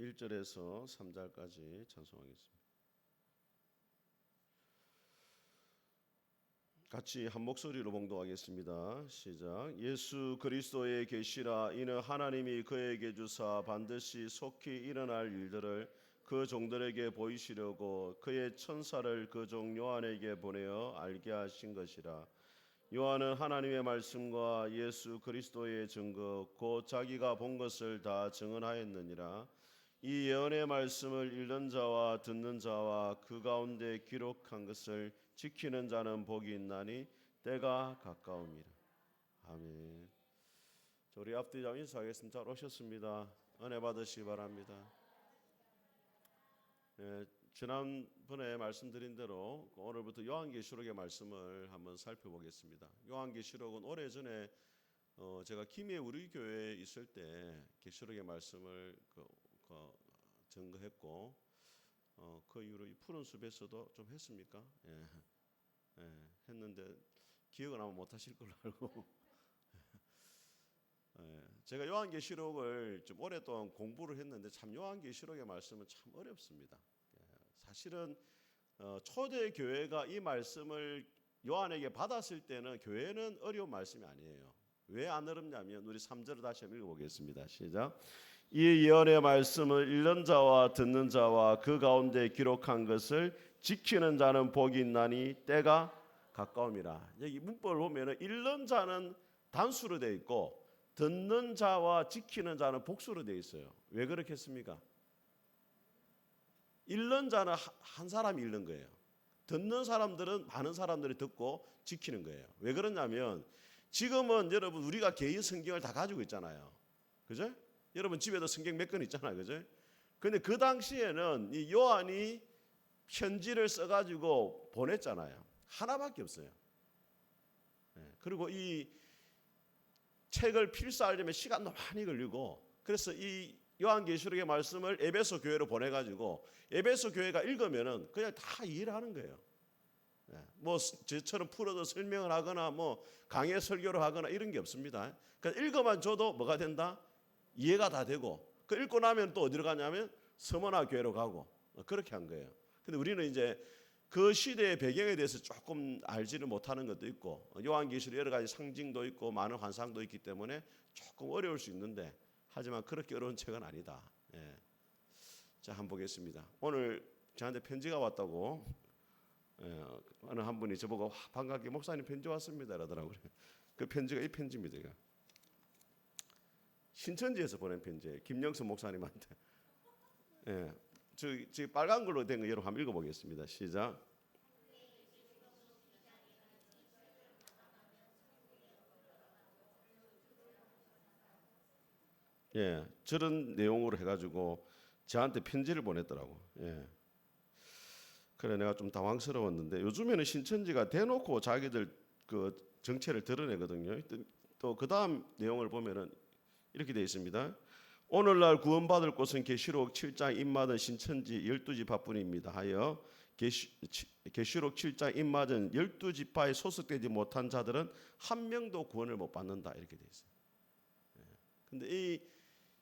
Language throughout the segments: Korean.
1절에서 3절까지 찬송하겠습니다. 같이 한 목소리로 봉독하겠습니다. 시작. 예수 그리스도의 계시라. 이는 하나님이 그에게 주사 반드시 속히 일어날 일들을 그 종들에게 보이시려고 그의 천사를 그 종 요한에게 보내어 알게 하신 것이라. 요한은 하나님의 말씀과 예수 그리스도의 증거 곧 자기가 본 것을 다 증언하였느니라. 이 예언의 말씀을 읽는 자와 듣는 자와 그 가운데 기록한 것을 지키는 자는 복이 있나니 때가 가까움이라. 아멘. 우리 앞뒤장 인사하겠습니다. 잘 오셨습니다. 은혜 받으시기 바랍니다. 지난번에 말씀드린 대로 오늘부터 요한계시록의 말씀을 한번 살펴보겠습니다. 요한계시록은 오래전에 제가 김해 우리 교회에 있을 때 계시록의 말씀을 증거했고 그 이후로 이 푸른 숲에서도 좀 했습니까? 했는데 기억은 아마 못하실 걸로 알고 제가 요한계시록을 좀 오랫동안 공부를 했는데 참 요한계시록의 말씀은 참 어렵습니다. 사실은 초대 교회가 이 말씀을 요한에게 받았을 때는 교회는 어려운 말씀이 아니에요. 왜 안 어렵냐면 우리 3절을 다시 한번 읽어보겠습니다. 시작. 이 예언의 말씀을 읽는 자와 듣는 자와 그 가운데 기록한 것을 지키는 자는 복이 있나니 때가 가까움이라. 여기 문법을 보면 읽는 자는 단수로 되어 있고 듣는 자와 지키는 자는 복수로 되어 있어요. 왜 그렇겠습니까? 읽는 자는 한 사람이 읽는 거예요. 듣는 사람들은 많은 사람들이 듣고 지키는 거예요. 왜 그러냐면 지금은 여러분 우리가 개인 성경을 다 가지고 있잖아요. 그죠? 여러분 집에도 성경 몇 권 있잖아요. 그죠? 근데 그 당시에는 이 요한이 편지를 써가지고 보냈잖아요. 하나밖에 없어요. 그리고 이 책을 필사하려면 시간도 많이 걸리고 그래서 이 요한계시록의 말씀을 에베소 교회로 보내가지고 에베소 교회가 읽으면은 그냥 다 이해를 하는 거예요. 뭐 저처럼 풀어서 설명을 하거나 뭐 강해 설교를 하거나 이런 게 없습니다. 그러니까 읽어만 줘도 뭐가 된다? 이해가 다 되고 그 읽고 나면 또 어디로 가냐면 서머나 교회로 가고 그렇게 한 거예요. 근데 우리는 이제 그 시대의 배경에 대해서 조금 알지를 못하는 것도 있고 요한계시록 여러 가지 상징도 있고 많은 환상도 있기 때문에 조금 어려울 수 있는데 하지만 그렇게 어려운 책은 아니다. 자, 한번 보겠습니다. 오늘 저한테 편지가 왔다고 어느 한 분이 저보고 반갑게 목사님 편지 왔습니다 그러더라고요. 그 편지가 이 편지입니다. 이거. 신천지에서 보낸 편지예요. 김영선 목사님한테. 저 빨간 걸로 된 거 여러분 한번 읽어보겠습니다. 시작. 저런 내용으로 해가지고 저한테 편지를 보냈더라고. 그래 내가 좀 당황스러웠는데 요즘에는 신천지가 대놓고 자기들 그 정체를 드러내거든요. 또 그 다음 내용을 보면은 이렇게 되어 있습니다. 오늘날 구원받을 곳은 계시록 7장 입맞은 신천지 12지파뿐입니다 하여 계시록 7장 입맞은 12지파에 소속되지 못한 자들은 한 명도 구원을 못 받는다 이렇게 되어 있어요. 근데 이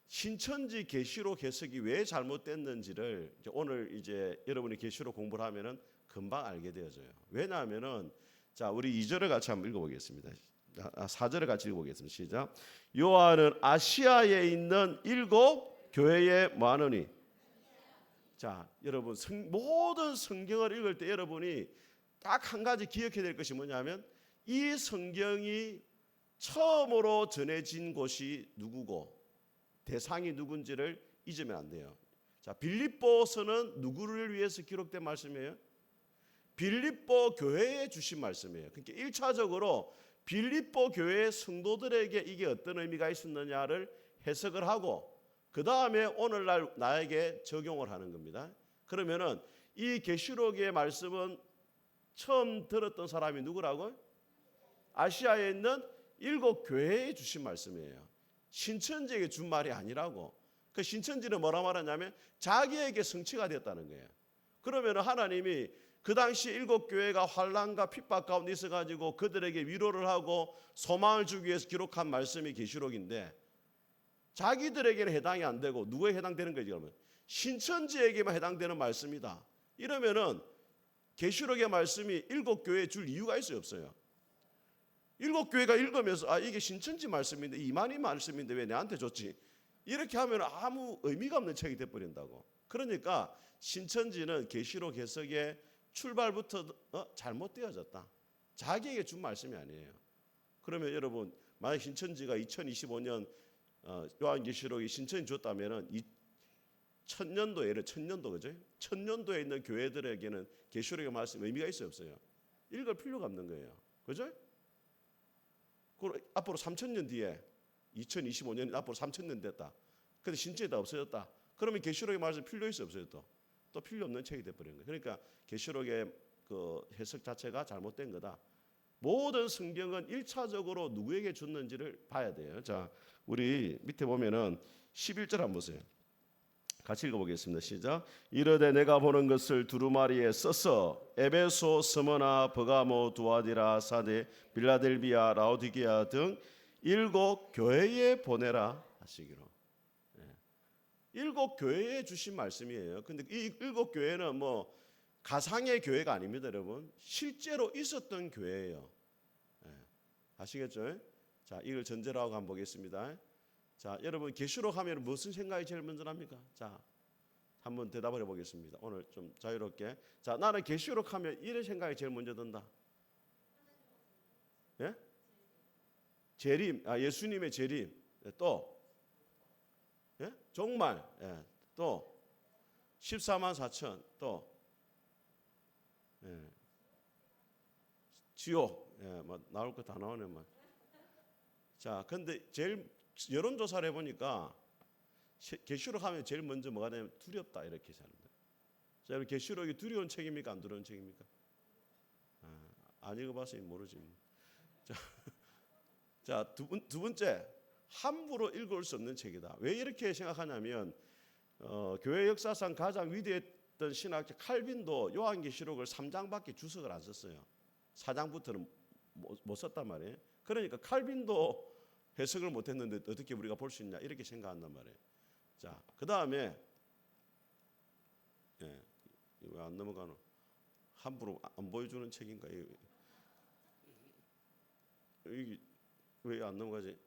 신천지 계시록 해석이 왜 잘못됐는지를 오늘 이제 여러분이 계시록 공부를 하면은 금방 알게 되어져요. 왜냐하면은 자 우리 2절을 같이 한번 읽어보겠습니다. 4절을 같이 읽어보겠습니다. 시작. 요한은 아시아에 있는 7 교회에 뭐하느니. 자 여러분 모든 성경을 읽을 때 여러분이 딱 한 가지 기억해야 될 것이 뭐냐면 이 성경이 처음으로 전해진 곳이 누구고 대상이 누군지를 잊으면 안 돼요. 자 빌립보서는 누구를 위해서 기록된 말씀이에요? 빌립보 교회에 주신 말씀이에요. 그러니까 1차적으로 빌립보 교회 성도들에게 이게 어떤 의미가 있었느냐를 해석을 하고 그 다음에 오늘날 나에게 적용을 하는 겁니다. 그러면은 이 계시록의 말씀은 처음 들었던 사람이 누구라고요? 아시아에 있는 7 교회에 주신 말씀이에요. 신천지에게 준 말이 아니라고. 그 신천지는 뭐라 말하냐면 자기에게 성취가 됐다는 거예요. 그러면 하나님이 그 당시 7 교회가 환난과 핍박 가운데 있어가지고 그들에게 위로를 하고 소망을 주기 위해서 기록한 말씀이 계시록인데 자기들에게는 해당이 안 되고 누구에 해당되는 거지 그러면? 신천지에게만 해당되는 말씀이다. 이러면은 계시록의 말씀이 7교회에 줄 이유가 있어요, 없어요? 7교회가 읽으면서 이게 신천지 말씀인데 이만희 말씀인데 왜 내한테 줬지? 이렇게 하면 아무 의미가 없는 책이 돼버린다고. 그러니까 신천지는 계시록 해석의 출발부터 잘못되어졌다. 자기에게 준 말씀이 아니에요. 그러면 여러분 만약 신천지가 2025년 요한계시록이 신천지 줬다면은 1000년도에 천년도 그죠? 1000년도에 있는 교회들에게는 계시록의 말씀 의미가 있어요, 없어요? 읽을 필요가 없는 거예요. 그죠? 그리고 앞으로 3000년 뒤에 2025년 앞으로 3000년 됐다. 근데 신천지 다 없어졌다. 그러면 계시록의 말씀 필요 있어요, 없어요? 또 필요 없는 책이 돼 버린 거예요. 그러니까 계시록의 그 해석 자체가 잘못된 거다. 모든 성경은 1차적으로 누구에게 줬는지를 봐야 돼요. 자, 우리 밑에 보면은 11절 한번 보세요. 같이 읽어보겠습니다. 시작. 이르되 내가 보는 것을 두루마리에 써서 에베소, 스무나, 버가모, 두아디라, 사데, 빌라델비아, 라오디게아 등 7교회에 보내라 하시기로. 7교회에 주신 말씀이에요. 근데 이 7교회는 뭐 가상의 교회가 아닙니다, 여러분. 실제로 있었던 교회예요. 아시겠죠? 자, 이걸 전제로 하고 한번 보겠습니다. 자, 여러분 계시록 하면 무슨 생각이 제일 먼저 납니까? 자, 한번 대답을 해보겠습니다. 오늘 좀 자유롭게. 자, 나는 계시록 하면 이런 생각이 제일 먼저 든다. 예? 재림, 예수님의 재림. 또, 예? 종말. 예. 또 14만 4천. 또, 예. 지옥. 예, 뭐 나올 거 다 나오네, 뭐. 자, 근데 제일 여론조사를 해보니까 계시록 하면 제일 먼저 뭐가 되냐면 두렵다 이렇게 생각합니다. 자, 여러분 계시록이 두려운 책입니까? 안 두려운 책입니까? 안 읽어봐서 모르지. 자, 두 번째 함부로 읽을 수 없는 책이다. 왜 이렇게 생각하냐면 교회 역사상 가장 위대했던 신학자 칼빈도 요한계시록을 3장밖에 주석을 안 썼어요. 4장부터는 못 썼단 말이에요. 그러니까 칼빈도 해석을 못했는데 어떻게 우리가 볼 수 있냐 이렇게 생각한단 말이에요. 자, 그 다음에 왜 안 넘어가노? 함부로 안 보여주는 책인가? 이게 왜 안 넘어가지?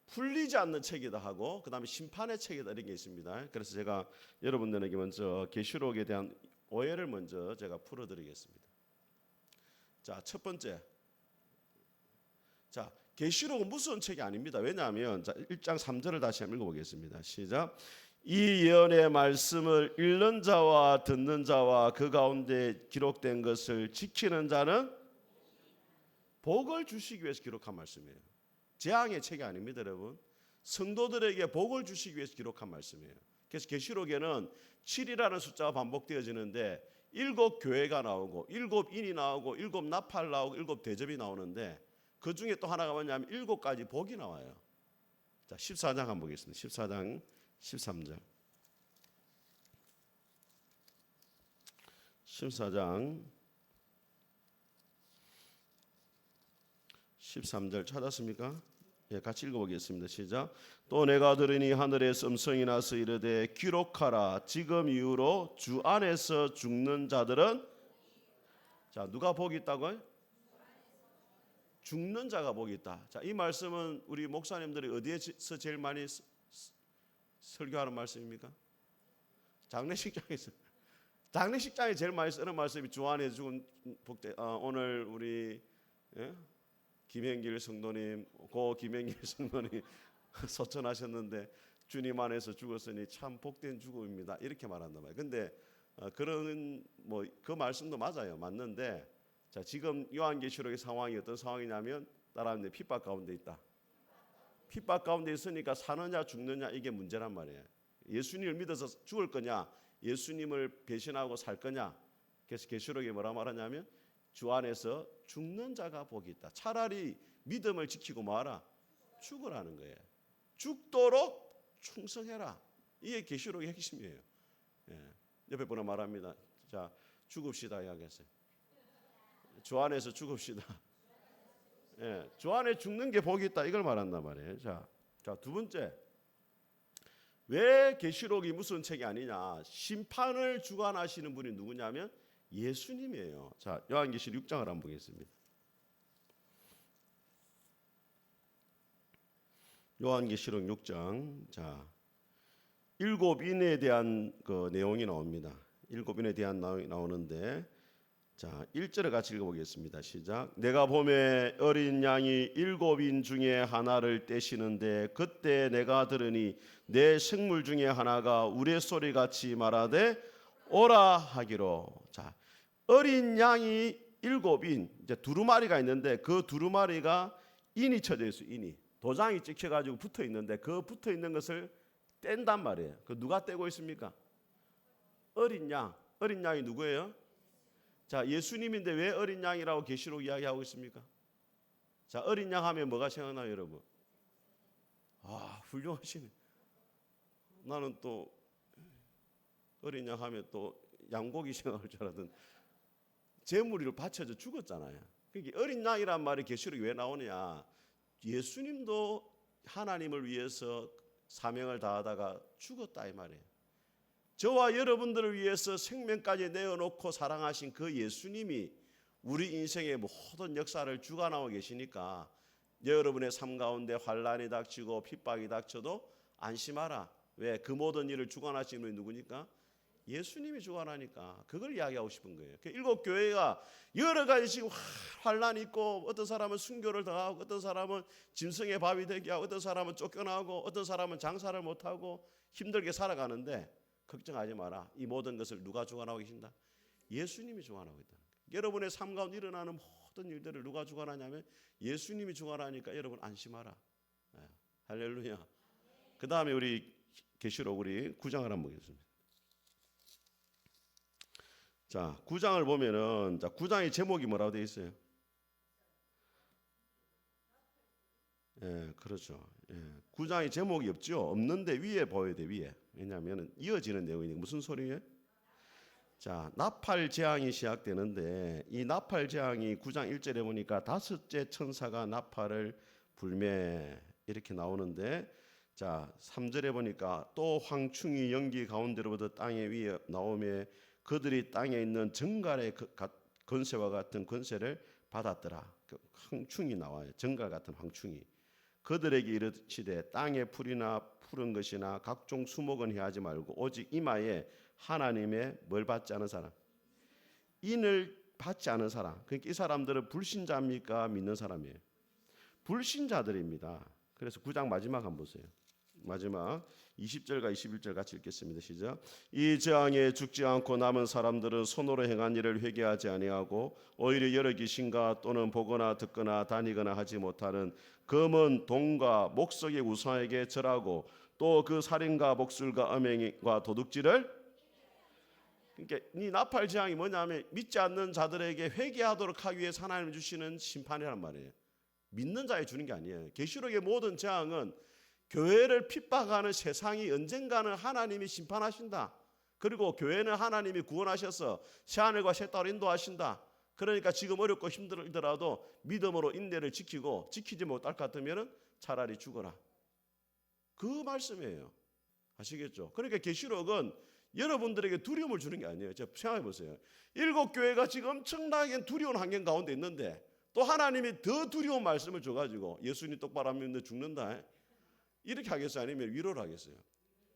풀리지 않는 책이다 하고 그 다음에 심판의 책이다 이런 게 있습니다. 그래서 제가 여러분들에게 먼저 계시록에 대한 오해를 먼저 제가 풀어드리겠습니다. 자, 첫 번째. 자, 계시록은 무서운 책이 아닙니다. 왜냐하면 자, 1장 3절을 다시 한번 읽어보겠습니다. 시작. 이 예언의 말씀을 읽는 자와 듣는 자와 그 가운데 기록된 것을 지키는 자는 복을 주시기 위해서 기록한 말씀이에요. 재앙의 책이 아닙니다, 여러분. 성도들에게 복을 주시기 위해서 기록한 말씀이에요. 그래서 계시록에는 7이라는 숫자가 반복되어지는데 7교회가 나오고 7인이 나오고 7나팔 나오고 7대접이 나오는데 그 중에 또 하나가 뭐냐면 7가지 복이 나와요. 자, 14장 한번 보겠습니다. 14장 13절. 14장 13절 찾았습니까? 예, 같이 읽어보겠습니다. 시작. 또 내가 들으니 하늘에서 음성이 나서 이르되 기록하라. 지금 이후로 주 안에서 죽는 자들은 자, 누가 복이 있다고요? 죽는 자가 복이 있다. 자, 이 말씀은 우리 목사님들이 어디에서 제일 많이 설교하는 말씀입니까? 장례식장에서. 장례식장에 제일 많이 쓰는 말씀이 주 안에 죽은 복되. 오늘 우리 김행길 성도님, 고 김행길 성도님 소천하셨는데 주님 안에서 죽었으니 참 복된 죽음입니다. 이렇게 말한단 말이에요. 근데 그런 뭐 그 말씀도 맞아요. 맞는데 자, 지금 요한계시록의 상황이 어떤 상황이냐면 따라하는데 핍박 가운데 있다. 핍박 가운데 있으니까 사느냐 죽느냐 이게 문제란 말이에요. 예수님을 믿어서 죽을 거냐, 예수님을 배신하고 살 거냐. 그래서 계시록에 뭐라 말하냐면 주 안에서 죽는 자가 복이 있다. 차라리 믿음을 지키고 뭐하라? 죽으라는 거예요. 죽도록 충성해라. 이게 계시록의 핵심이에요. 옆에 분은 말합니다. 자, 죽읍시다 이야기했어요. 주 안에서 죽읍시다. 주 안에 죽는 게 복이 있다 이걸 말한단 말이에요. 자, 자, 두 번째. 왜 계시록이 무슨 책이 아니냐? 심판을 주관하시는 분이 누구냐면 예수님이에요. 자, 요한계시록 6장을 한번 보겠습니다. 요한계시록 6장. 자, 일곱 인에 대한 그 내용이 나옵니다. 일곱 인에 대한 내용이 나오는데, 자, 1절을 같이 읽어보겠습니다. 시작. 내가 봄에 어린 양이 일곱 인 중에 하나를 떼시는데 그때 내가 들으니 내 생물 중에 하나가 우레소리 같이 말하되 오라 하기로. 자, 어린 양이 일곱 인, 이제 두루마리가 있는데 그 두루마리가 인이 쳐져 있어요. 인이 도장이 찍혀가지고 붙어 있는데 그 붙어 있는 것을 뗀단 말이에요. 그 누가 떼고 있습니까? 어린 양. 어린 양이 누구예요? 자, 예수님인데 왜 어린 양이라고 계시록 이야기하고 있습니까? 자, 어린 양 하면 뭐가 생각나요, 여러분? 아, 훌륭하시네. 나는 또 어린 양 하면 또 양고기 생각할 줄 알았던, 제물을 바쳐져 죽었잖아요. 그러니까 어린 양이란 말이 계시록에 왜 나오느냐? 예수님도 하나님을 위해서 사명을 다하다가 죽었다 이 말이에요. 저와 여러분들을 위해서 생명까지 내어놓고 사랑하신 그 예수님이 우리 인생의 모든 역사를 주관하고 계시니까 여러분의 삶 가운데 환난이 닥치고 핍박이 닥쳐도 안심하라. 왜? 그 모든 일을 주관하시는 분이 누구니까? 예수님이 주관하니까. 그걸 이야기하고 싶은 거예요. 일곱 교회가 여러 가지 지금 환난이 있고, 어떤 사람은 순교를 당하고, 어떤 사람은 짐승의 밥이 되게 하고, 어떤 사람은 쫓겨나고, 어떤 사람은 장사를 못하고 힘들게 살아가는데 걱정하지 마라. 이 모든 것을 누가 주관하고 계신다? 예수님이 주관하고 있다. 여러분의 삶 가운데 일어나는 모든 일들을 누가 주관하냐면 예수님이 주관하니까 여러분 안심하라. 네. 할렐루야. 그 다음에 우리 계시록 우리 9장을 한번 보겠습니다. 자, 9장을 보면은, 자, 9장의 제목이 뭐라고 되어 있어요? 예, 그렇죠. 예, 9장의 제목이 없죠. 없는데 위에 보여야 돼, 위에. 왜냐하면 이어지는 내용이니까. 무슨 소리예요? 자, 나팔 재앙이 시작되는데 이 나팔 재앙이 9장 1절에 보니까 다섯째 천사가 나팔을 불매 이렇게 나오는데, 자, 3절에 보니까 또 황충이 연기 가운데로부터 땅에 위에 나오며 그들이 땅에 있는 정갈의 권세와 같은 권세를 받았더라. 그 황충이 나와요. 정갈 같은 황충이. 그들에게 이르시되 땅의 풀이나 푸른 것이나 각종 수목은 해하지 말고 오직 이마에 하나님의 뭘 받지 않은 사람, 인을 받지 않은 사람. 그러니까 이 사람들은 불신자입니까? 믿는 사람이에요? 불신자들입니다. 그래서 9장 마지막 한번 보세요. 마지막 20절과 21절 같이 읽겠습니다. 시작. 이 재앙에 죽지 않고 남은 사람들은 손으로 행한 일을 회개하지 아니하고 오히려 여러 귀신과 또는 보거나 듣거나 다니거나 하지 못하는 검은 동과 목석의 우상에게 절하고 또 그 살인과 목술과 음행과 도둑질을. 그러니까 이 나팔 재앙이 뭐냐면 믿지 않는 자들에게 회개하도록 하기 위해서 하나님 주시는 심판이란 말이에요. 믿는 자에 주는 게 아니에요. 계시록의 모든 재앙은 교회를 핍박하는 세상이 언젠가는 하나님이 심판하신다. 그리고 교회는 하나님이 구원하셔서 새하늘과 새 땅을 인도하신다. 그러니까 지금 어렵고 힘들더라도 믿음으로 인내를 지키고 지키지 못할 것 같으면 차라리 죽어라. 그 말씀이에요. 아시겠죠? 그러니까 계시록은 여러분들에게 두려움을 주는 게 아니에요. 생각해 보세요. 일곱 교회가 지금 엄청나게 두려운 환경 가운데 있는데 또 하나님이 더 두려운 말씀을 줘가지고 예수님 똑바로 안 믿는데 죽는다. 이렇게 하겠어요? 아니면 위로를 하겠어요?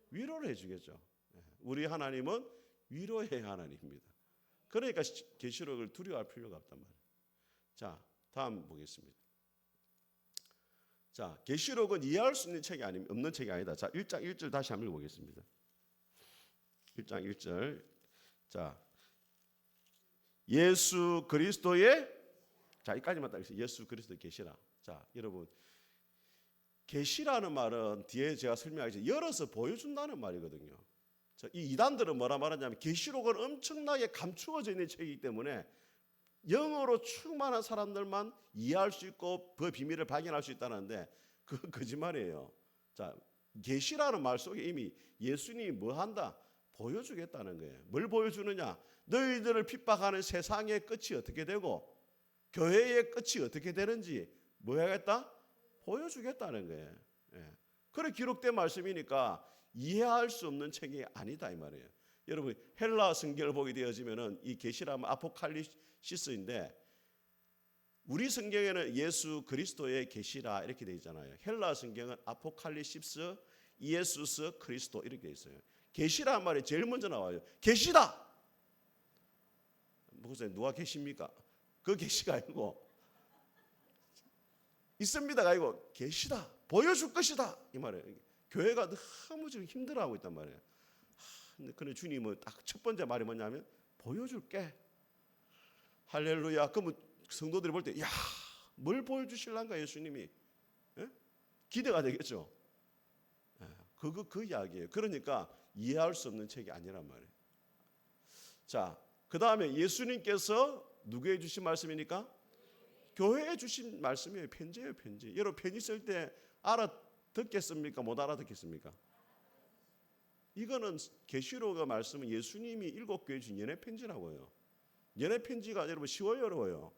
위로를 해주겠죠. 우리 하나님은 위로의 하나님입니다. 그러니까 계시록을 두려워할 필요가 없단 말이에요. 자, 다음 보겠습니다. 자, 계시록은 이해할 수 있는 책이 없는 책이 아니다. 자, 1장 1절 다시 한번 읽어보겠습니다. 1장 1절. 자, 예수 그리스도의, 자, 이까지만 딱 읽으세요. 예수 그리스도의 계시라. 자, 여러분, 계시라는 말은 뒤에 제가 설명하겠지만 열어서 보여준다는 말이거든요. 자, 이 이단들은 뭐라 말하냐면 계시록은 엄청나게 감추어져 있는 책이기 때문에 영어로 충만한 사람들만 이해할 수 있고 그 비밀을 발견할 수 있다는데 그건 거짓말이에요. 자, 계시라는 말 속에 이미 예수님이 뭐 한다? 보여주겠다는 거예요. 뭘 보여주느냐? 너희들을 핍박하는 세상의 끝이 어떻게 되고 교회의 끝이 어떻게 되는지 뭐 하겠다? 보여주겠다는 거예요. 예. 그래 기록된 말씀이니까 이해할 수 없는 책이 아니다 이 말이에요. 여러분 헬라 성경을 보게 되어지면은 이 계시라면 아포칼립시스인데 우리 성경에는 예수 그리스도의 계시라 이렇게 되어 있잖아요. 헬라 성경은 아포칼립시스 이에수스 그리스도 이렇게 되어 있어요. 계시란 말이 제일 먼저 나와요. 계시다. 무슨 누가 계십니까? 그 계시가 아니고 있습니다가 아니고 계시다. 보여줄 것이다 이 말이에요. 교회가 너무 지금 힘들어하고 있단 말이에요. 근데 주님은 딱 첫 번째 말이 뭐냐면 보여줄게. 할렐루야. 그러면 성도들이 볼 때 야, 뭘 보여주실란가 예수님이? 예? 기대가 되겠죠. 예, 그 이야기예요. 그러니까 이해할 수 없는 책이 아니란 말이에요. 자, 그 다음에 예수님께서 누구에게 주신 말씀입니까? 교회에 주신 말씀이에요. 편지예요, 편지. 여러분 편지 쓸 때 알아듣겠습니까? 못 알아듣겠습니까? 이거는 계시록의 말씀은 예수님이 7교회 준 연애 편지라고요. 연애 편지가 여러분 쉬워요, 어려워요?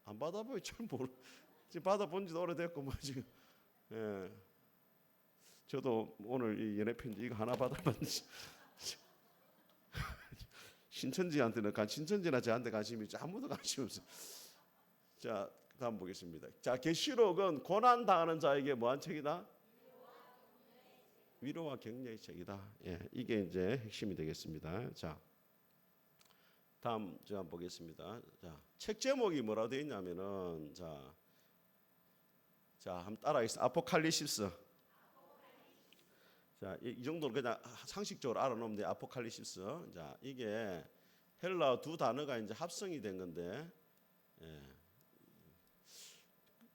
안 받아보요 잘 모르. 지금 받아본 지도 오래됐고 뭐 지금. 예. 저도 오늘 이 연애 편지 이거 하나 받아봤는지 신천지한테는 신천지나 저한테 관심이 있지 아무도 관심 없어요. 자, 다음 보겠습니다. 자, 계시록은 고난 당하는 자에게 뭐한 책이다? 위로와 격려의 책이다. 예, 이게 이제 핵심이 되겠습니다. 자, 다음 제가 한번 보겠습니다. 자, 책 제목이 뭐라고 되어 있냐면은 자, 한번 따라하겠습니다. 아포칼립시스. 자, 이 정도는 그냥 상식적으로 알아놓으면 돼. 아포칼립시스. 자, 이게 헬라 두 단어가 이제 합성이 된 건데, 예.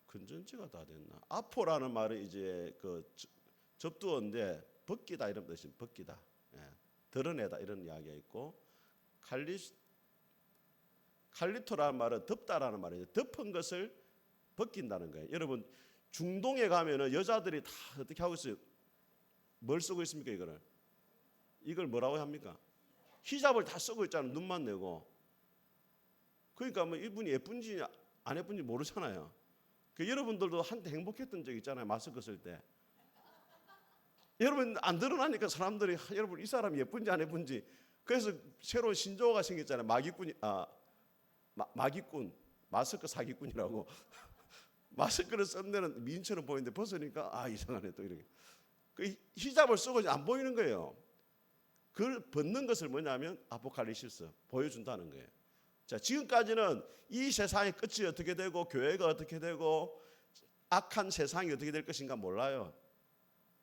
근전지가 다 됐나? 아포라는 말은 이제 그 접두어인데 벗기다 이런 뜻이 벗기다, 예. 드러내다 이런 이야기가 있고, 칼리토라는 말은 덮다라는 말이에요. 덮은 것을 벗긴다는 거예요. 여러분 중동에 가면은 여자들이 다 어떻게 하고 있어요? 뭘 쓰고 있습니까? 이걸 뭐라고 합니까? 히잡을 다 쓰고 있잖아요. 눈만 내고. 그러니까 뭐 이분이 예쁜지 안 예쁜지 모르잖아요. 여러분들도 한때 행복했던 적 있잖아요. 마스크 쓸 때. 여러분 안 드러나니까 사람들이 여러분 이 사람이 예쁜지 안 예쁜지. 그래서 새로운 신조어가 생겼잖아요. 마기꾼, 마스크 사기꾼이라고. 마스크를 쓴 데는 미인처럼 보이는데 벗으니까 이상하네 또 이렇게. 그 히잡을 쓰고 안 보이는 거예요. 그걸 벗는 것을 뭐냐면 아포칼립시스 보여준다는 거예요. 자, 지금까지는 이 세상의 끝이 어떻게 되고 교회가 어떻게 되고 악한 세상이 어떻게 될 것인가 몰라요.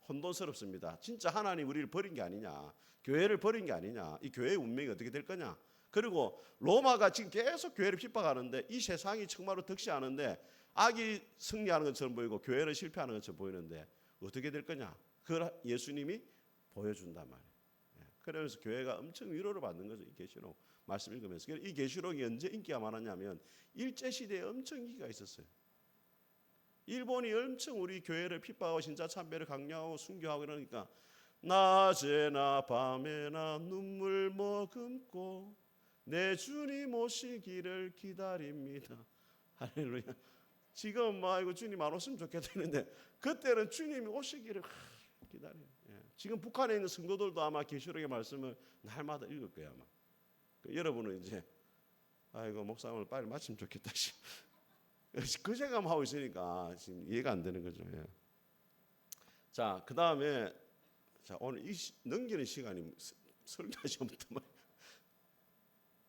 혼돈스럽습니다. 진짜 하나님 우리를 버린 게 아니냐, 교회를 버린 게 아니냐, 이 교회의 운명이 어떻게 될 거냐. 그리고 로마가 지금 계속 교회를 핍박하는데 이 세상이 정말로 득시하는데 악이 승리하는 것처럼 보이고 교회는 실패하는 것처럼 보이는데 어떻게 될 거냐. 그걸 예수님이 보여준단 말이에요. 그러면서 교회가 엄청 위로를 받는 거죠. 이 계시록 말씀 읽으면서. 이 계시록이 언제 인기가 많았냐면 일제시대에 엄청 인기가 있었어요. 일본이 엄청 우리 교회를 핍박하고 진짜 참배를 강요하고 순교하고 이러니까 낮에나 밤에나 눈물 머금고 내 주님 오시기를 기다립니다. 할렐루야. 지금 이거 주님 안 오시면 좋겠다는데 그때는 주님이 오시기를 기다려요. 지금 북한에 있는 성도들도 아마 계시록의 말씀을 날마다 읽을 거예요. 아마. 여러분은 이제 목사 오늘 빨리 마치면 좋겠다. 그 생각하고 있으니까 지금 이해가 안 되는 거죠. 예. 자, 그 다음에 오늘 넘기는 시간이 설교 시험부터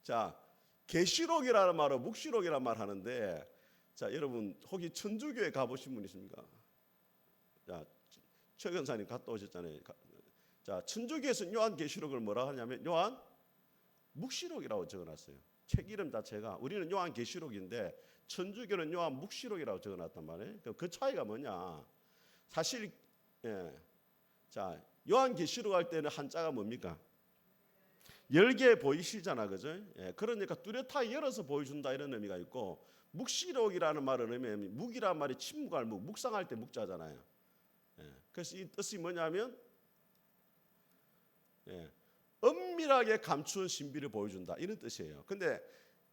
자, 계시록이라는 말은 묵시록이라는 말 하는데 자, 여러분 혹시 천주교에 가보신 분 있습니까? 자, 최 권사님 갔다 오셨잖아요. 자, 천주교에서는 요한계시록을 뭐라 하냐면 요한 묵시록이라고 적어놨어요. 책 이름 자체가 우리는 요한계시록인데 천주교는 요한 묵시록이라고 적어놨단 말이에요. 그 차이가 뭐냐? 사실 자, 요한계시록 할 때는 한자가 뭡니까? 열개 보이시잖아, 그죠? 그러니까 뚜렷하게 열어서 보여준다 이런 의미가 있고 묵시록이라는 말은 의미는 묵이라는 말이 침묵할 묵, 묵상할 때 묵자잖아요. 그래서 이 뜻이 뭐냐면 엄밀하게 감추은 신비를 보여준다 이런 뜻이에요. 근데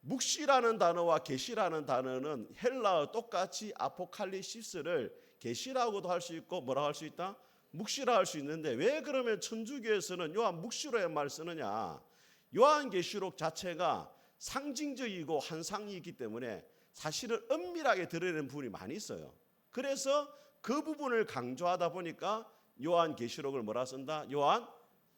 묵시라는 단어와 계시라는 단어는 헬라어 똑같이 아포칼립시스를 계시라고도 할 수 있고 뭐라고 할 수 있다? 묵시라 할 수 있는데 왜 그러면 천주교에서는 요한 묵시로의 말 쓰느냐? 요한계시록 자체가 상징적이고 환상이기 때문에 사실은 엄밀하게 드러내는 부분이 많이 있어요. 그래서 그 부분을 강조하다 보니까 요한계시록을 뭐라 쓴다? 요한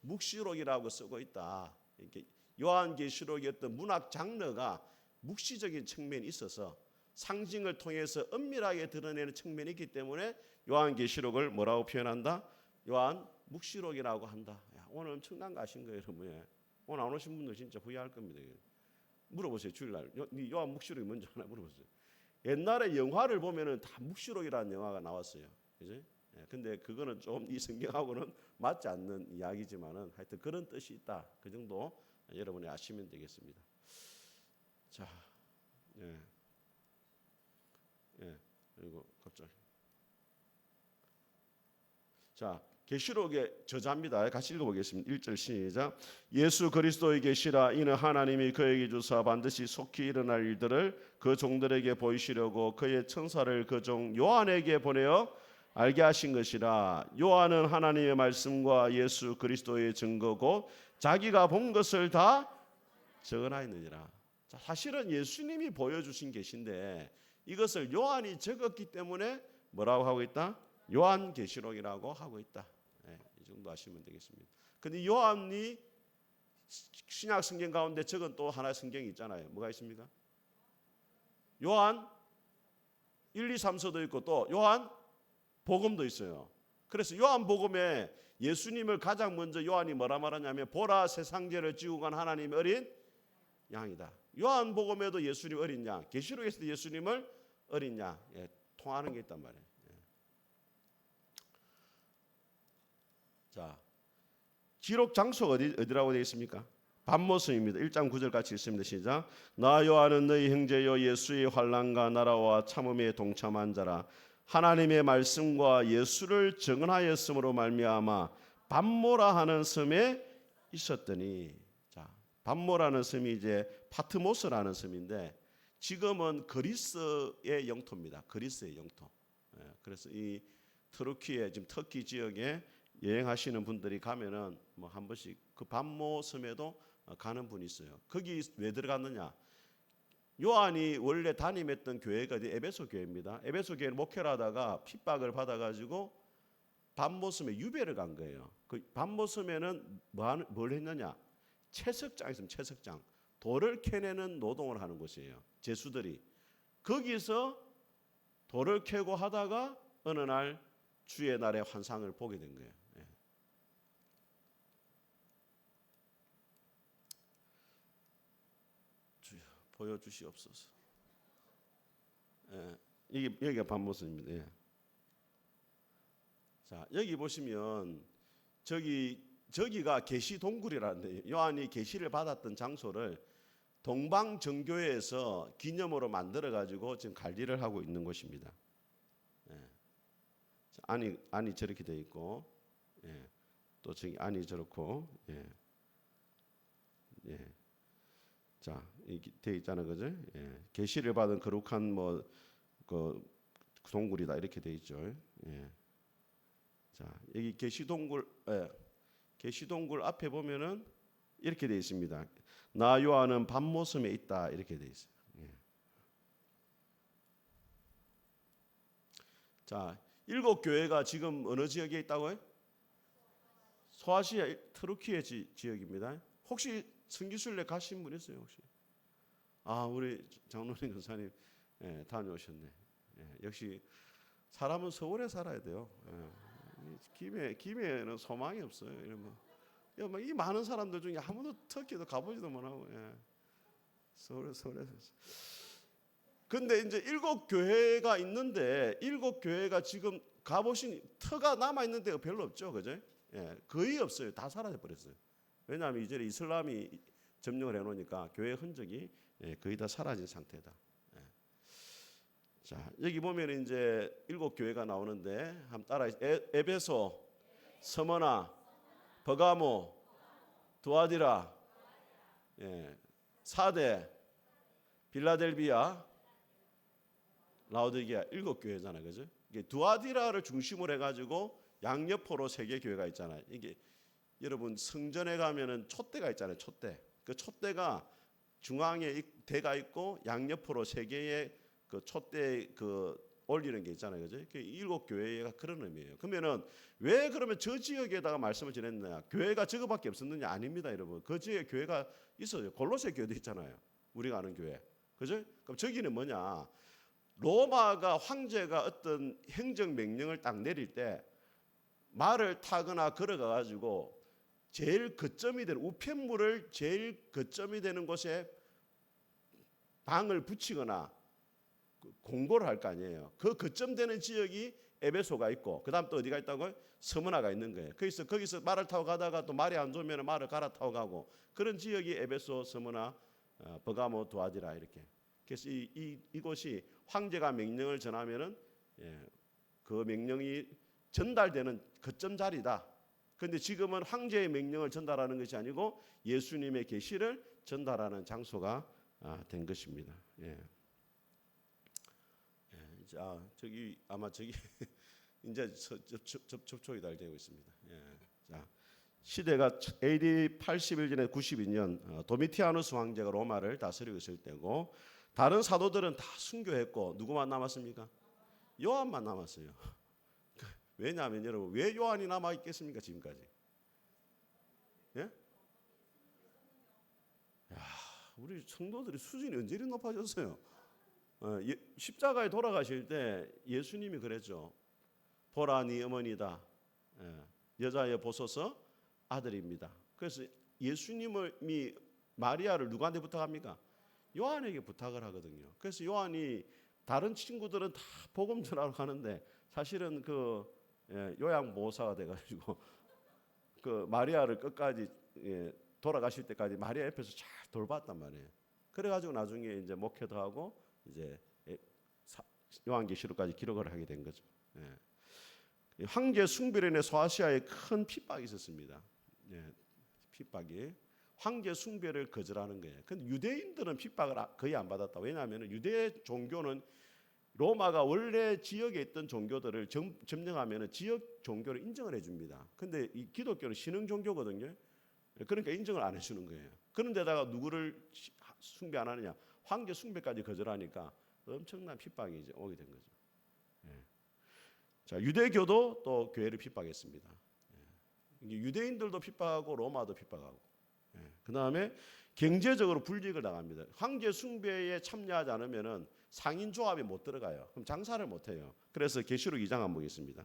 묵시록이라고 쓰고 있다. 이렇게 요한계시록의 어떤 문학 장르가 묵시적인 측면이 있어서 상징을 통해서 엄밀하게 드러내는 측면이 있기 때문에 요한계시록을 뭐라고 표현한다? 요한 묵시록이라고 한다. 야, 오늘 엄청난 거 아신 거예요, 여러분. 오늘 안 오신 분들 진짜 후회할 겁니다. 물어보세요, 주일날. 요한 묵시록이 뭔지 하나 물어보세요. 옛날에 영화를 보면은 다 묵시록이라는 영화가 나왔어요. 그지? 근데 그거는 좀 이 성경하고는 맞지 않는 이야기지만은 하여튼 그런 뜻이 있다. 그 정도 여러분이 아시면 되겠습니다. 자, 그리고 갑자기. 자, 계시록의 저자입니다. 같이 읽어보겠습니다. 1절 시작. 예수 그리스도의 계시라. 이는 하나님이 그에게 주사 반드시 속히 일어날 일들을 그 종들에게 보이시려고 그의 천사를 그 종 요한에게 보내어 알게 하신 것이라. 요한은 하나님의 말씀과 예수 그리스도의 증거고 자기가 본 것을 다 적어놨느니라. 자, 사실은 예수님이 보여주신 계시인데 이것을 요한이 적었기 때문에 뭐라고 하고 있다? 요한계시록이라고 하고 있다. 이 정도 아시면 되겠습니다. 근데 요한이 신약 성경 가운데 적은 또 하나의 성경이 있잖아요. 뭐가 있습니까? 요한 1, 2, 3서도 있고 또 요한 복음도 있어요. 그래서 요한 복음에 예수님을 가장 먼저 요한이 뭐라 말하냐면 보라 세상 죄를 지고 간 하나님의 어린 양이다. 요한 복음에도 예수님 어린 양, 계시록에서도 예수님을 어린 양 통하는 게 있단 말이에요. 자, 기록 장소가 어디라고 되어 있습니까? 반모섬입니다. 1장 9절 같이 읽습니다. 시작. 나 요한은 너희 형제여 예수의 환난과 나라와 참음에 동참한 자라. 하나님의 말씀과 예수를 증언하였으므로 말미암아 반모라 하는 섬에 있었더니. 자, 반모라는 섬이 이제 파트모스라는 섬인데 지금은 그리스의 영토입니다. 그리스의 영토. 그래서 이 터키의 지금 터키 지역에 여행하시는 분들이 가면은 뭐 한 번씩 그 반모 섬에도 가는 분이 있어요. 거기 왜 들어갔느냐? 요한이 원래 담임했던 교회가 에베소 교회입니다. 에베소 교회를 목회를 하다가 핍박을 받아가지고 반모 섬에 유배를 간 거예요. 그 반모 섬에는 뭘 했느냐? 채석장 있으면 채석장, 돌을 캐내는 노동을 하는 곳이에요. 제수들이 거기서 돌을 캐고 하다가 어느 날 주의 날에 환상을 보게 된 거예요. 보여주시옵소서. 이게 여기가 반모섬입니다. 자, 여기 보시면 저기가 계시 동굴이라는데 요한이 계시를 받았던 장소를 동방정교회에서 기념으로 만들어 가지고 지금 관리를 하고 있는 곳입니다. 안이 저렇게 돼 있고, 또 저기 안이 저렇고, 자, 이게 돼 있잖아요, 그죠? 계시를 받은 거룩한 그 동굴이다 이렇게 돼 있죠. 자, 여기 계시 동굴 앞에 보면은 이렇게 돼 있습니다. 나 요한은 반모섬에 있다 이렇게 돼 있어요. 자, 7 교회가 지금 어느 지역에 있다고요? 소아시아 트루키의 지역입니다. 혹시 성기순례 가신 분 있어요 혹시? 우리 장로님 권사님 다녀오셨네. 역시 사람은 서울에 살아야 돼요. 김해는 소망이 없어요. 이러면 이 많은 사람들 중에 아무도 터키도 가보지도 못하고 서울에서. 근데 이제 7 교회가 있는데 7 교회가 지금 가보신 터가 남아 있는 데가 별로 없죠, 그죠? 거의 없어요. 다 사라져 버렸어요. 왜냐하면 이제 이슬람이 점령을 해놓으니까 교회 흔적이 거의 다 사라진 상태다. 자, 여기 보면 이제 7 교회가 나오는데 한번 따라 에베소, 스무나, 버가모, 두아디라, 사대, 빌라델비아, 라오디게아 7 교회잖아요, 그죠? 두아디라를 중심으로 해가지고 양옆으로 세 개 교회가 있잖아요. 이게 여러분 성전에 가면은 촛대가 있잖아요. 촛대. 그 촛대가 중앙에 대가 있고 양옆으로 세 개의 그 촛대 그 올리는 게 있잖아요. 그죠? 그 7교회가 그런 의미예요. 그러면은 왜 그러면 저 지역에다가 말씀을 전했느냐? 교회가 저거밖에 없었느냐? 아닙니다, 여러분. 그 지역에 교회가 있어요. 골로새 교회도 있잖아요. 우리가 아는 교회. 그죠? 그럼 저기는 뭐냐? 로마가 황제가 어떤 행정 명령을 딱 내릴 때 말을 타거나 걸어가 가지고 제일 거점이 되는 우편물을 제일 거점이 되는 곳에 방을 붙이거나 공고를 할 거 아니에요. 그 거점되는 지역이 에베소가 있고 그다음 또 어디가 있다고요? 스무나가 있는 거예요. 거기서 말을 타고 가다가 또 말이 안 좋으면 말을 갈아타고 가고 그런 지역이 에베소, 스무나, 버가모, 두아디라 이렇게. 그래서 이곳이 황제가 명령을 전하면은 그 명령이 전달되는 거점 자리다. 그런데 지금은 황제의 명령을 전달하는 것이 아니고 예수님의 계시를 전달하는 장소가 된 것입니다. 자, 저기 아마 저기 이제 접촉이 잘 되고 있습니다. 자, 시대가 AD 81년에 92년 도미티아누스 황제가 로마를 다스리고 있을 때고 다른 사도들은 다 순교했고 누구만 남았습니까? 요한만 남았어요. 왜냐하면 여러분 왜 요한이 남아 있겠습니까 지금까지? 예? 야, 우리 성도들이 수준이 언제리 높아졌어요? 십자가에 돌아가실 때 예수님이 그랬죠. 보라 네 어머니다. 여자여 보소서 아들입니다. 그래서 예수님이 마리아를 누구한테 부탁합니까? 요한에게 부탁을 하거든요. 그래서 요한이 다른 친구들은 다 복음 전하러 가는데 사실은 그 요양보호사가 돼가지고 그 마리아를 끝까지 돌아가실 때까지 마리아 옆에서 잘 돌봤단 말이에요. 그래가지고 나중에 이제 목회도 하고 이제 요한계시록까지 기록을 하게 된 거죠. 황제 숭배론의 소아시아에 큰 핍박이 있었습니다. 핍박이 황제 숭배를 거절하는 거예요. 근데 유대인들은 핍박을 거의 안 받았다. 왜냐하면 유대 종교는 로마가 원래 지역에 있던 종교들을 점령하면 지역 종교를 인정을 해줍니다. 근데 이 기독교는 신흥 종교거든요. 그러니까 인정을 안 해주는 거예요. 그런데다가 누구를 숭배 안 하느냐? 황제 숭배까지 거절하니까 엄청난 핍박이 이제 오게 된 거죠. 자, 유대교도 또 교회를 핍박했습니다. 유대인들도 핍박하고 로마도 핍박하고. 그 다음에 경제적으로 불이익을 당합니다. 황제 숭배에 참여하지 않으면은 상인 조합에 못 들어가요. 그럼 장사를 못 해요. 그래서 계시록 2장 한번 보겠습니다.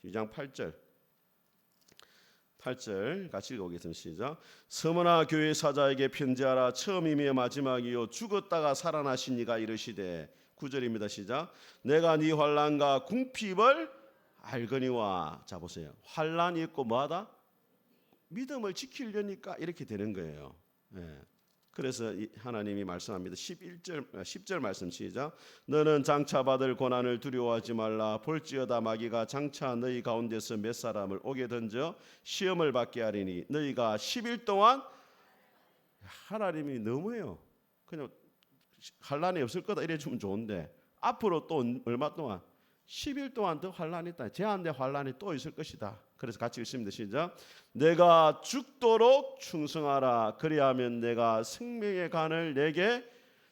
2장 8절. 8절 같이 읽어보겠습니다. 시작. 서머나 교회 사자에게 편지하라. 처음이며 마지막이요 죽었다가 살아나신 이가 이르시되 9절입니다. 시작. 내가 네 환난과 궁핍을 알거니와. 자 보세요. 환난이 있고 뭐하다? 믿음을 지키려니까 이렇게 되는 거예요. 그래서 하나님이 말씀합니다. 10절 말씀 시작. 너는 장차 받을 고난을 두려워하지 말라. 볼지어다 마귀가 장차 너희 가운데서 몇 사람을 오게 던져 시험을 받게 하리니 너희가 10일 동안. 하나님이 너무해요. 그냥 환난이 없을 거다 이래 주면 좋은데 앞으로 또 얼마 동안 10일 동안 더 환난이 있다. 제한된 환난이 또 있을 것이다. 그래서 같이 읽습니다. 시작. 내가 죽도록 충성하라. 그리하면 내가 생명의 간을 내게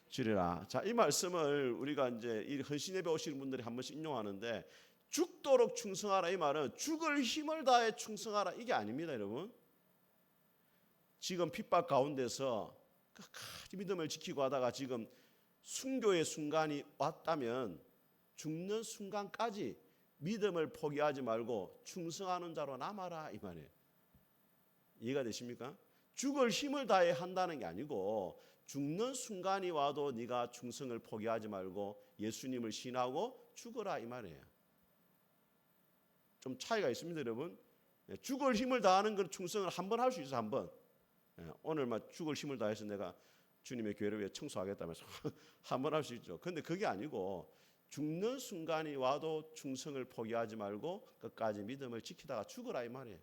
주리라. 자, 이 말씀을 우리가 이제 이 헌신 예배 오시는 분들이 한 번씩 인용하는데 죽도록 충성하라 이 말은 죽을 힘을 다해 충성하라 이게 아닙니다, 여러분. 지금 핍박 가운데서 끝까지 믿음을 지키고 하다가 지금 순교의 순간이 왔다면 죽는 순간까지 믿음을 포기하지 말고 충성하는 자로 남아라 이 말이에요. 이해가 되십니까? 죽을 힘을 다해 한다는 게 아니고 죽는 순간이 와도 네가 충성을 포기하지 말고 예수님을 신하고 죽어라 이 말이에요. 좀 차이가 있습니다, 여러분. 죽을 힘을 다하는 건 충성을 한 번 할 수 있어, 한 번. 오늘 막 죽을 힘을 다해서 내가 주님의 교회를 위해 청소하겠다면서 한 번 할 수 있죠. 그런데 그게 아니고 죽는 순간이 와도 충성을 포기하지 말고 끝까지 믿음을 지키다가 죽어라 이 말이에요.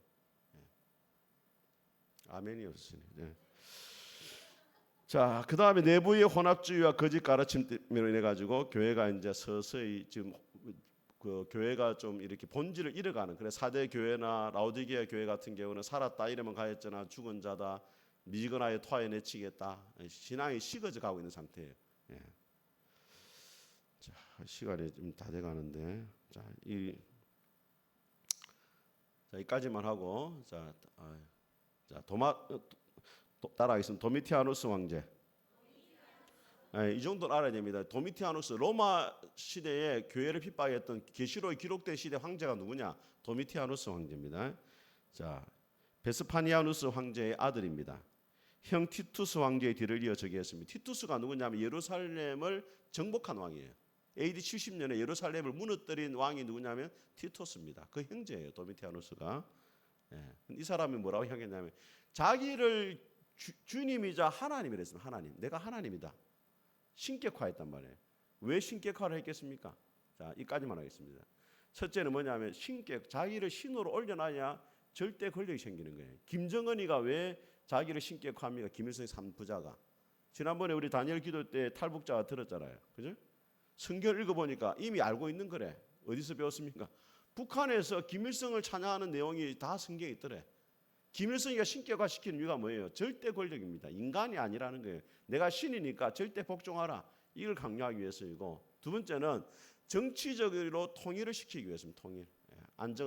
아멘이었으니. 자, 그 다음에 내부의 혼합주의와 거짓 가르침 때문에 인해 가지고 교회가 이제 서서히 지금 그 교회가 좀 이렇게 본질을 잃어가는, 그래 사대 교회나 라오디게아 교회 같은 경우는 살았다 이러면 가했잖아, 죽은 자다, 미지근하여 토하여 내치겠다, 신앙이 식어져 가고 있는 상태예요. 예. 자, 시간이 좀 다 돼가는데, 여기까지만 하고, 따라하겠습니다. 도미티아누스 황제. 이 정도는 알아야 됩니다. 도미티아누스, 로마 시대에 교회를 핍박했던 계시록에 기록된 시대 황제가 누구냐? 도미티아누스 황제입니다. 자, 베스파니아누스 황제의 아들입니다. 형 티투스 황제의 뒤를 이어 저기했습니다. 티투스가 누구냐면 예루살렘을 정복한 왕이에요. AD 70년에 예루살렘을 무너뜨린 왕이 누구냐면 티투스입니다. 그 형제예요, 도미티아누스가. 이 사람이 뭐라고 향했냐면 자기를 주님이자 하나님이라 했습니다. 하나님, 내가 하나님이다. 신격화했단 말이에요. 왜 신격화를 했겠습니까? 자, 이까지만 하겠습니다. 첫째는 뭐냐면 자기를 신으로 올려놔야 절대 권력이 생기는 거예요. 김정은이가 왜 자기를 신격화합니까? 김일성의 3부자가. 지난번에 우리 다니엘 기도 때 탈북자가 들었잖아요. 그죠? 성경을 읽어보니까 이미 알고 있는 거래. 어디서 배웠습니까? 북한에서 김일성을 찬양하는 내용이 다 성경에 있더래. 김일성이가 신격화시키는 이유가 뭐예요? 절대 권력입니다. 인간이 아니라는 거예요. 내가 신이니까 절대 복종하라. 이걸 강요하기 위해서이고, 두 번째는 정치적으로 통일을 시키기 위해서입니다. 통일.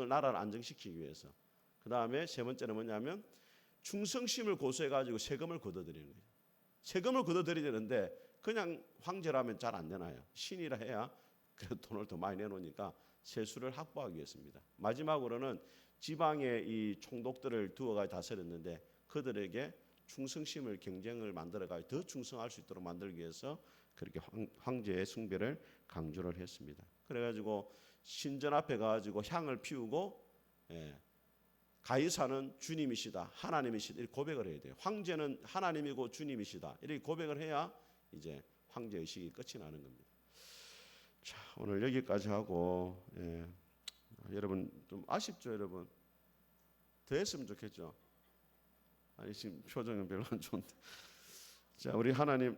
나라를 안정시키기 위해서. 그 다음에 세 번째는 뭐냐면 충성심을 고수해가지고 세금을 걷어들이는 거예요. 세금을 걷어들여야 되는데 그냥 황제라면 잘 안 되나요? 신이라 해야 그래도 돈을 더 많이 내놓으니까 세수를 확보하기 위해서입니다. 마지막으로는 지방의 이 총독들을 두어가 다스렸는데 그들에게 충성심을 경쟁을 만들어가 더 충성할 수 있도록 만들기 위해서 그렇게 황제의 숭배를 강조를 했습니다. 그래가지고 신전 앞에 가가지고 향을 피우고, 가이사는 주님이시다, 하나님이시다 이렇게 고백을 해야 돼요. 황제는 하나님이고 주님이시다 이렇게 고백을 해야 이제 황제 의식이 끝이 나는 겁니다. 자, 오늘 여기까지 하고, 여러분 좀 아쉽죠, 여러분? 더 했으면 좋겠죠. 아니 지금 표정은 별로 안 좋은데. 자, 우리 하나님.